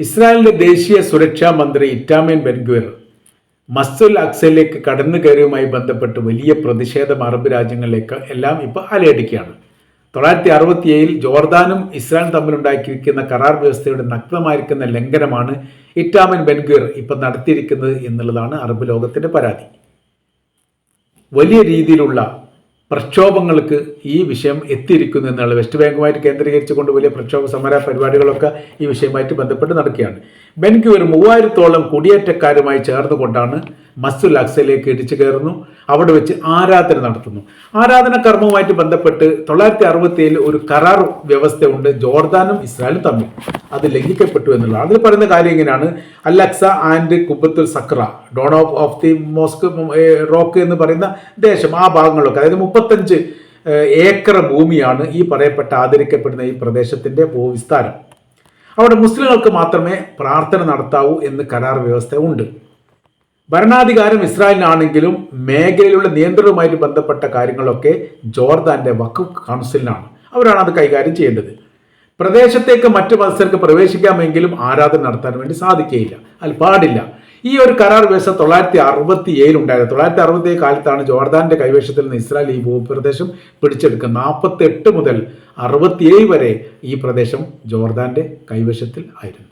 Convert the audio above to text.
ഇസ്രായേലിന്റെ ദേശീയ സുരക്ഷാ മന്ത്രി ഇറ്റാമൻ ബെൻഗ്വിർ മസ്ജിദുൽ അക്സയിലേക്ക് കടന്നു കയറിയുമായി ബന്ധപ്പെട്ട് വലിയ പ്രതിഷേധം അറബ് രാജ്യങ്ങളിലേക്ക് എല്ലാം ഇപ്പോൾ അലയടിക്കുകയാണ്. 1967 ജോർദാനും ഇസ്രായേലും തമ്മിലുണ്ടാക്കിയിരിക്കുന്ന കരാർ വ്യവസ്ഥയുടെ നഗ്നമായിരിക്കുന്ന ലംഘനമാണ് ഇറ്റാമൻ ബെൻഗ്വിർ ഇപ്പം നടത്തിയിരിക്കുന്നത് എന്നുള്ളതാണ് അറബ് ലോകത്തിന്റെ പരാതി. വലിയ രീതിയിലുള്ള പ്രക്ഷോഭങ്ങൾക്ക് ഈ വിഷയം എത്തിയിരിക്കുന്നു എന്നുള്ള വെസ്റ്റ് ബാങ്കുമായിട്ട് കേന്ദ്രീകരിച്ചുകൊണ്ട് വലിയ പ്രക്ഷോഭ സമര പരിപാടികളൊക്കെ ഈ വിഷയവുമായിട്ട് ബന്ധപ്പെട്ട് നടക്കുകയാണ്. ബെൻഗ്വിർ 3000-ഓളം കുടിയേറ്റക്കാരുമായി ചേർന്നുകൊണ്ടാണ് മസ്ജിദുൽ അക്സയിലേക്ക് ഇടിച്ചു കയറുന്നു. അവിടെ വെച്ച് ആരാധന നടത്തുന്നു. ആരാധന കർമ്മവുമായിട്ട് ബന്ധപ്പെട്ട് 1967 ഒരു കരാർ വ്യവസ്ഥയുണ്ട് ജോർദാനും ഇസ്രായേലും തമ്മിൽ. അത് ലംഘിക്കപ്പെട്ടു എന്നുള്ളതാണ്. അതിൽ പറയുന്ന കാര്യം ഇങ്ങനെയാണ്: Al Aqsa and Qubbat al Sakhra, dome of the mosque rock എന്ന് പറയുന്ന ദേശം, ആ ഭാഗങ്ങളൊക്കെ, അതായത് 35 ഏക്കർ ഭൂമിയാണ് ഈ പറയപ്പെട്ട ആദരിക്കപ്പെടുന്ന ഈ പ്രദേശത്തിന്റെ ഭൂവിസ്താരം. അവിടെ മുസ്ലിങ്ങൾക്ക് മാത്രമേ പ്രാർത്ഥന നടത്താവൂ എന്ന് കരാർ വ്യവസ്ഥ ഉണ്ട്. ഭരണാധികാരം ഇസ്രായേലിനാണെങ്കിലും മേഖലയിലുള്ള നിയന്ത്രണവുമായിട്ട് ബന്ധപ്പെട്ട കാര്യങ്ങളൊക്കെ ജോർദാന്റെ വഖഫ് കൗൺസിലിനാണ്. അവരാണ് അത് കൈകാര്യം ചെയ്യേണ്ടത്. പ്രദേശത്തേക്ക് മറ്റു മതസ്ഥർക്ക് പ്രവേശിക്കാമെങ്കിലും ആരാധന നടത്താൻ വേണ്ടി സാധിക്കുകയില്ല, അത് പാടില്ല. ഈ ഒരു കരാർ വ്യവസ്ഥ 1967 ഉണ്ടായത്. 1967 കാലത്താണ് ജോർദാന്റെ കൈവശത്തിൽ നിന്ന് ഇസ്രായേൽ ഈ ഭൂപ്രദേശം പിടിച്ചെടുക്കുന്നത്. 48 മുതൽ 67 വരെ ഈ പ്രദേശം ജോർദാന്റെ കൈവശത്തിൽ ആയിരുന്നു.